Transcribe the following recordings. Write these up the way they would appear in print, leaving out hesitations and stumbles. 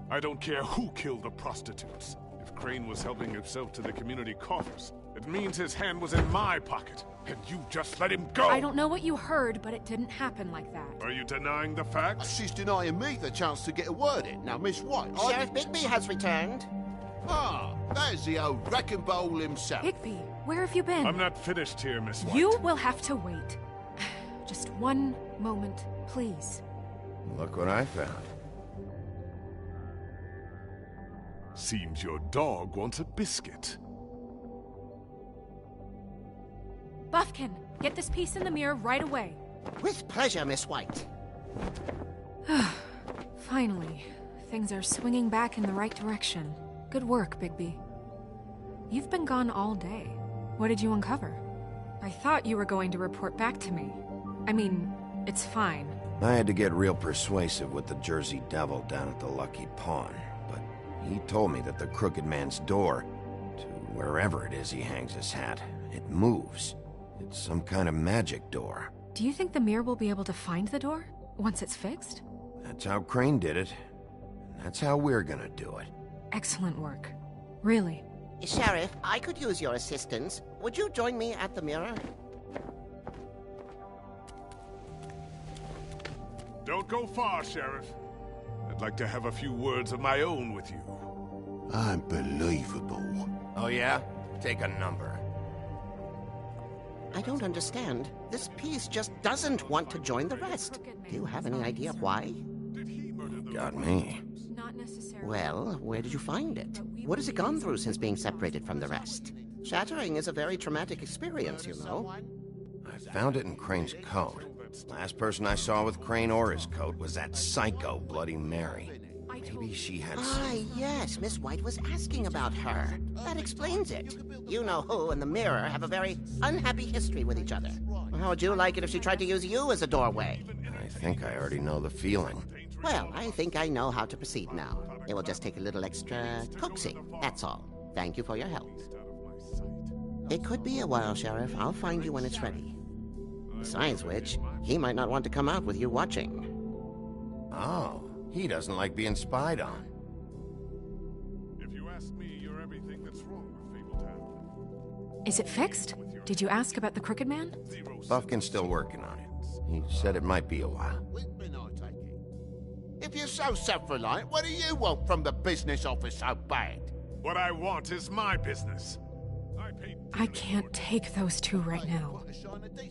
I don't care who killed the prostitutes. If Crane was helping himself to the community coffers, it means his hand was in my pocket, and you just let him go! I don't know what you heard, but it didn't happen like that. Are you denying the facts? She's denying me the chance to get a word in. Now, Miss White, Sheriff Bigby has returned. Ah, there's the old wrecking bowl himself. Bigby, where have you been? I'm not finished here, Miss White. You will have to wait. Just one moment, please. Look what I found. Seems your dog wants a biscuit. Buffkin, get this piece in the mirror right away. With pleasure, Miss White. Finally, things are swinging back in the right direction. Good work, Bigby. You've been gone all day. What did you uncover? I thought you were going to report back to me. I mean, it's fine. I had to get real persuasive with the Jersey Devil down at the Lucky Pawn, but he told me that the Crooked Man's door, to wherever it is he hangs his hat, it moves. It's some kind of magic door. Do you think the mirror will be able to find the door, once it's fixed? That's how Crane did it. And that's how we're gonna do it. Excellent work. Really. Sheriff, I could use your assistance. Would you join me at the mirror? Don't go far, Sheriff. I'd like to have a few words of my own with you. Unbelievable. Oh yeah? Take a number. I don't understand. This piece just doesn't want to join the rest. Do you have any idea why? Got me. Not necessarily. Well, where did you find it? What has it gone through since being separated from the rest? Shattering is a very traumatic experience, you know. I found it in Crane's coat. Last person I saw with Crane or his coat was that psycho Bloody Mary. Maybe she had Ah, yes, Miss White was asking about her. That explains it. You know who and the mirror have a very unhappy history with each other. How would you like it if she tried to use you as a doorway? I think I already know the feeling. Well, I think I know how to proceed now. It will just take a little extra coaxing, that's all. Thank you for your help. It could be a while, Sheriff. I'll find you when it's ready. Besides which, he might not want to come out with you watching. Oh, he doesn't like being spied on. If you ask me, you're everything that's wrong with Fabletown. Is it fixed? Did you ask about the Crooked Man? Buffkin's still working on it. He said it might be a while. If you're so self-reliant, what do you want from the business office so bad? What I want is my business. I can't take those two right now.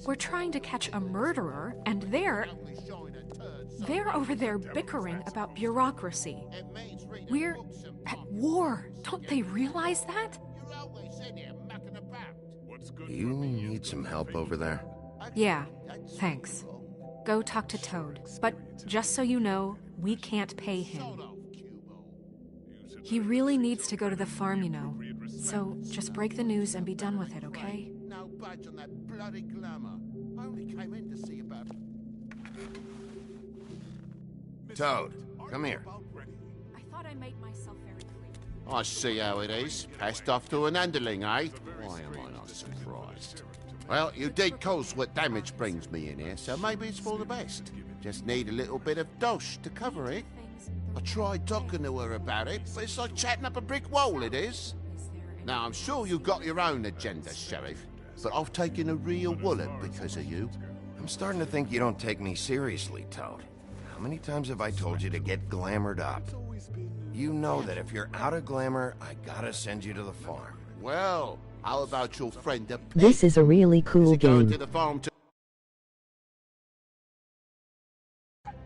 We're trying to catch a murderer, and they're over there bickering about bureaucracy. We're at war. Don't they realize that? you need some help over there? Yeah, thanks. Go talk to Toad. But just so you know, we can't pay him. He really needs to go to the farm, you know. So just break the news and be done with it, okay? No budge on that bloody glamour. I only came in to see about... Toad, come here. I thought I made myself very clear. I see how it is. Passed off to an underling, eh? Why am I not surprised? Well, you did cause what damage brings me in here, so maybe it's for the best. Just need a little bit of dosh to cover it. I tried talking to her about it, but it's like chatting up a brick wall, it is. Now, I'm sure you've got your own agenda, Sheriff, but I've taken a real wallet because of you. I'm starting to think you don't take me seriously, Toad. How many times have I told you to get glamored up? You know that if you're out of glamour, I gotta send you to the farm. Well, how about your friend the pig? This is a really cool Is he going game. to the farm too?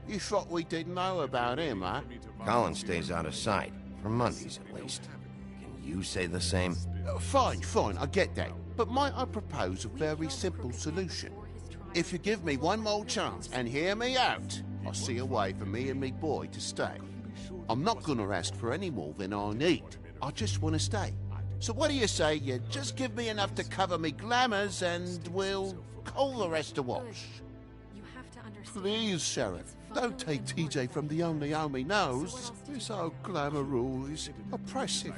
You thought we didn't know about him, huh? Colin stays out of sight, for Mondays at least. Can you say the same? Fine, I get that. But might I propose a very simple solution? If you give me one more chance and hear me out, I'll see a way for me and me boy to stay. I'm not gonna ask for any more than I need. I just want to stay. So what do you say you just give me enough to cover me glamours and we'll call the rest a wash? You have to understand. Please, Sheriff, don't take TJ from the only home he knows. This old glamour rule is oppressive.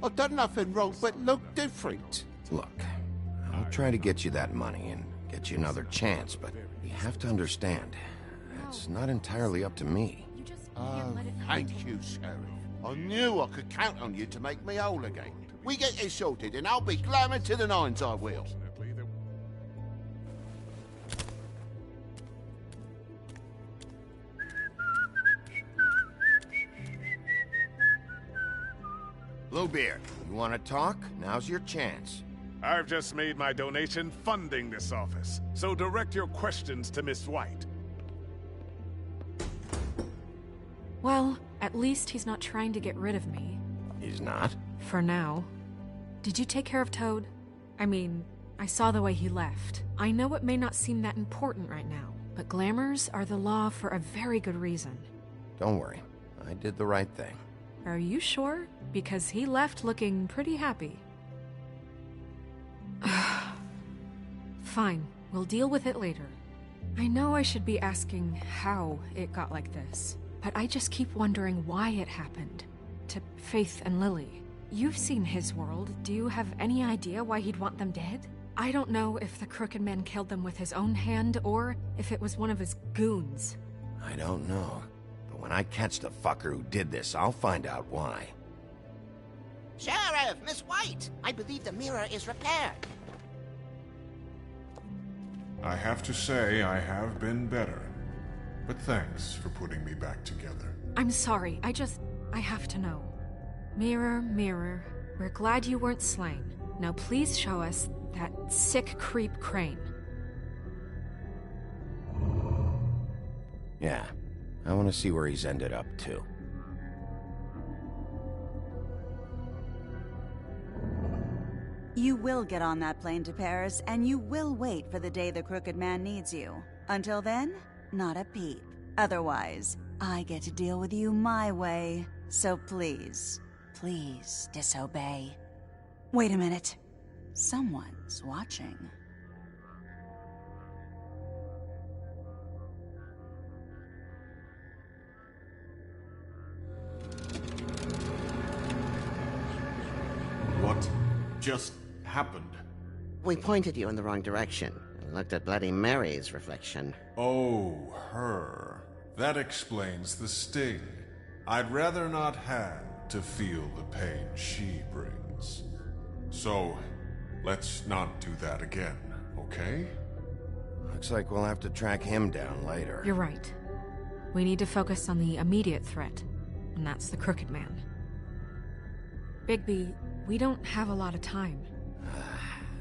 I've done nothing wrong but look different. Look, I'll try to get you that money and get you another chance, but you have to understand, it's not entirely up to me. You just Oh, can't let it thank you, Sheriff. I knew I could count on you to make me whole again. We get this sorted and I'll be glamour to the nines, I will. Bluebeard, you want to talk? Now's your chance. I've just made my donation funding this office, so direct your questions to Miss White. Well, at least he's not trying to get rid of me. He's not? For now. Did you take care of Toad? I mean, I saw the way he left. I know it may not seem that important right now, but glamours are the law for a very good reason. Don't worry, I did the right thing. Are you sure? Because he left looking pretty happy. Fine, we'll deal with it later. I know I should be asking how it got like this, but I just keep wondering why it happened. To Faith and Lily. You've seen his world. Do you have any idea why he'd want them dead? I don't know if the Crooked Man killed them with his own hand, or if it was one of his goons. I don't know. But when I catch the fucker who did this, I'll find out why. Sheriff, Miss White, I believe the mirror is repaired. I have to say I have been better. But thanks for putting me back together. I'm sorry, I have to know. Mirror, mirror, we're glad you weren't slain. Now please show us that sick creep Crane. Yeah, I want to see where he's ended up, too. You will get on that plane to Paris, and you will wait for the day the Crooked Man needs you. Until then, not a peep. Otherwise, I get to deal with you my way. So please, please disobey. Wait a minute. Someone's watching. What just happened? We pointed you in the wrong direction and looked at Bloody Mary's reflection. Oh, her. That explains the sting. I'd rather not have to feel the pain she brings. So, let's not do that again, okay? Looks like we'll have to track him down later. You're right. We need to focus on the immediate threat, and that's the Crooked Man. Bigby, we don't have a lot of time.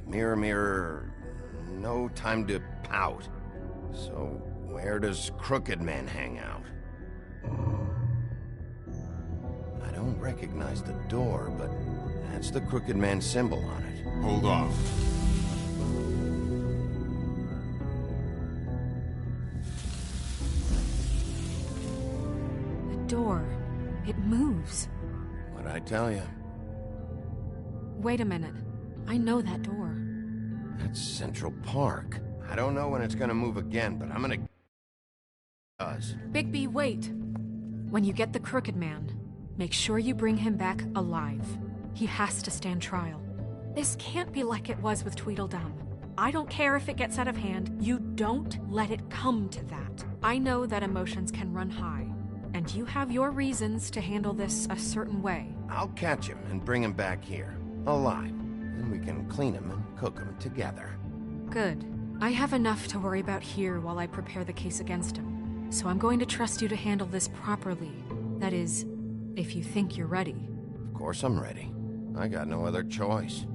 Mirror, mirror, no time to pout. So, where does Crooked Man hang out? I don't recognize the door, but that's the Crooked Man symbol on it. Hold on. That door, it moves. What'd I tell you? Wait a minute. I know that door. That's Central Park. I don't know when it's gonna move again, but I'm gonna... does. Bigby, wait. When you get the Crooked Man, make sure you bring him back alive. He has to stand trial. This can't be like it was with Tweedledum. I don't care if it gets out of hand. You don't let it come to that. I know that emotions can run high, and you have your reasons to handle this a certain way. I'll catch him and bring him back here, alive. Then we can clean him and cook him together. Good. I have enough to worry about here while I prepare the case against him. So I'm going to trust you to handle this properly. That is, if you think you're ready. Of course I'm ready. I got no other choice.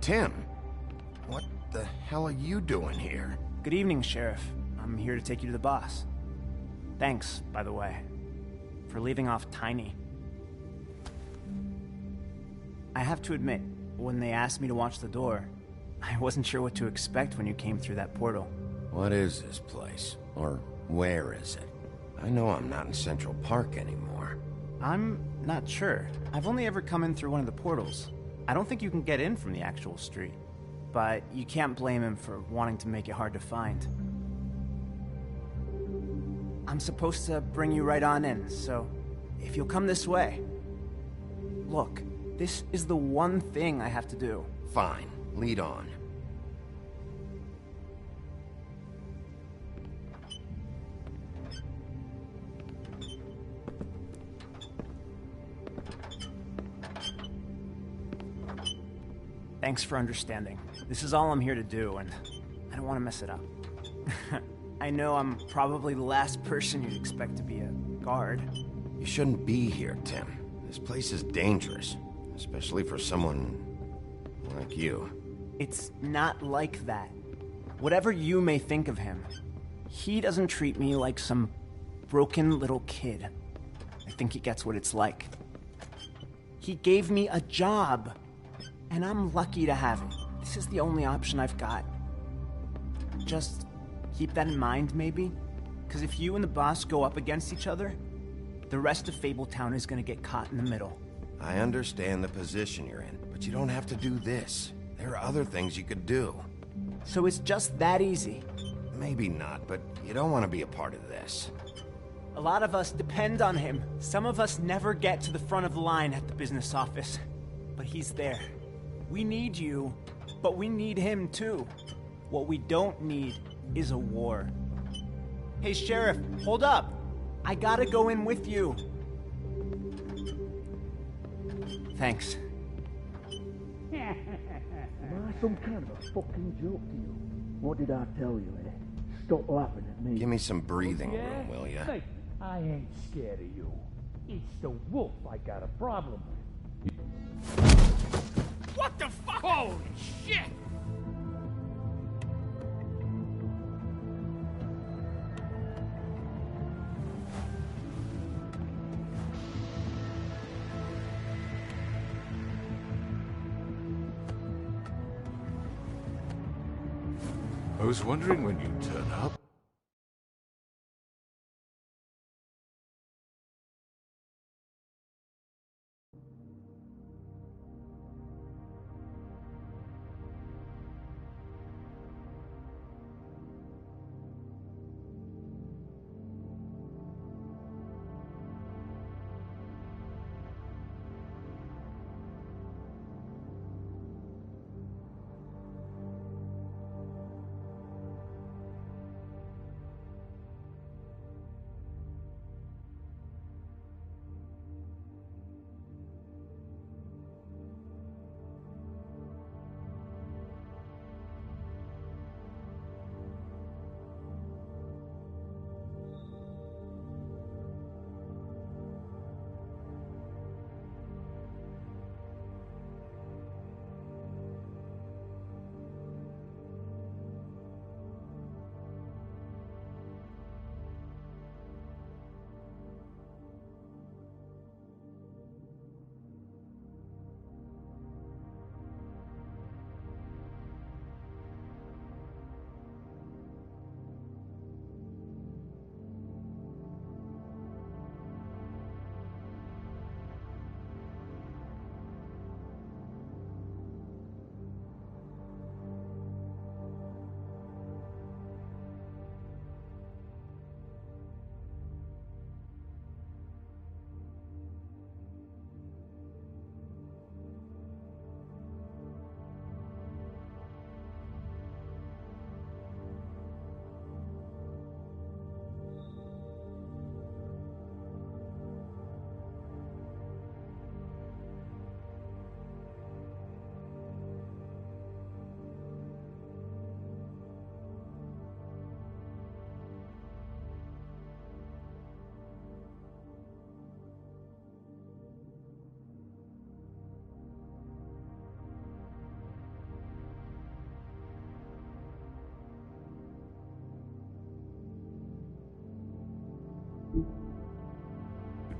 Tim, what the hell are you doing here? Good evening, Sheriff. I'm here to take you to the boss. Thanks, by the way, for leaving off Tiny. I have to admit, when they asked me to watch the door, I wasn't sure what to expect when you came through that portal. What is this place? Or where is it? I know I'm not in Central Park anymore. I'm not sure. I've only ever come in through one of the portals. I don't think you can get in from the actual street, but you can't blame him for wanting to make it hard to find. I'm supposed to bring you right on in, so if you'll come this way. Look, this is the one thing I have to do. Fine, lead on. Thanks for understanding. This is all I'm here to do, and I don't want to mess it up. I know I'm probably the last person you'd expect to be a guard. You shouldn't be here, Tim. This place is dangerous, especially for someone like you. It's not like that. Whatever you may think of him, he doesn't treat me like some broken little kid. I think he gets what it's like. He gave me a job, and I'm lucky to have it. This is the only option I've got. Just keep that in mind, maybe? Because if you and the boss go up against each other, the rest of Fabletown is gonna get caught in the middle. I understand the position you're in, but you don't have to do this. There are other things you could do. So it's just that easy. Maybe not, but you don't want to be a part of this. A lot of us depend on him. Some of us never get to the front of the line at the business office. But he's there. We need you, but we need him too. What we don't need is a war. Hey, Sheriff, hold up. I gotta go in with you. Thanks. Am I some kind of a fucking joke to you? What did I tell you, eh? Stop laughing at me. Give me some breathing room, will ya? Hey, I ain't scared of you. It's the wolf I got a problem with. What the fuck? Holy shit! I was wondering when you'd turn up.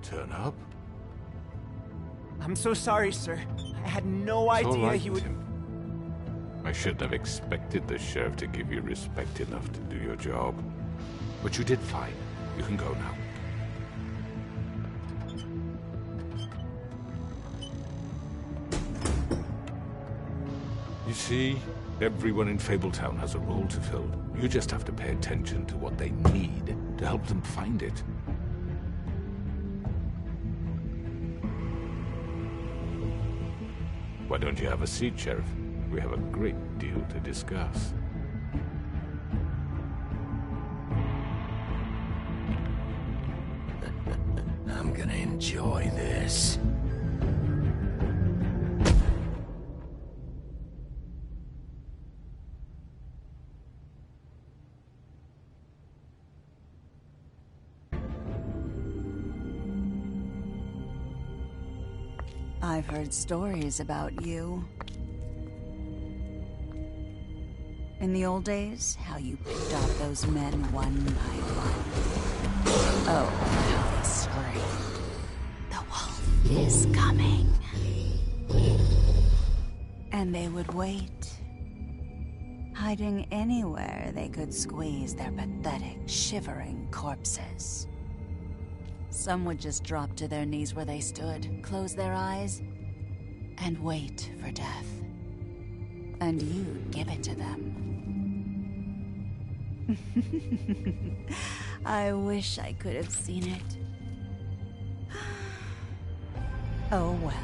turn up? I'm so sorry, sir. I had no It's all idea right, he would... Tim. I shouldn't have expected the sheriff to give you respect enough to do your job. But you did fine. You can go now. You see, everyone in Fabletown has a role to fill. You just have to pay attention to what they need to help them find it. Why don't you have a seat, Sheriff? We have a great deal to discuss. I'm gonna enjoy this. I've heard stories about you. In the old days, how you picked off those men one by one. Oh, how they screamed. The wolf is coming. And they would wait, hiding anywhere they could squeeze their pathetic, shivering corpses. Some would just drop to their knees where they stood, close their eyes, and wait for death. And you'd give it to them. I wish I could have seen it. Oh well.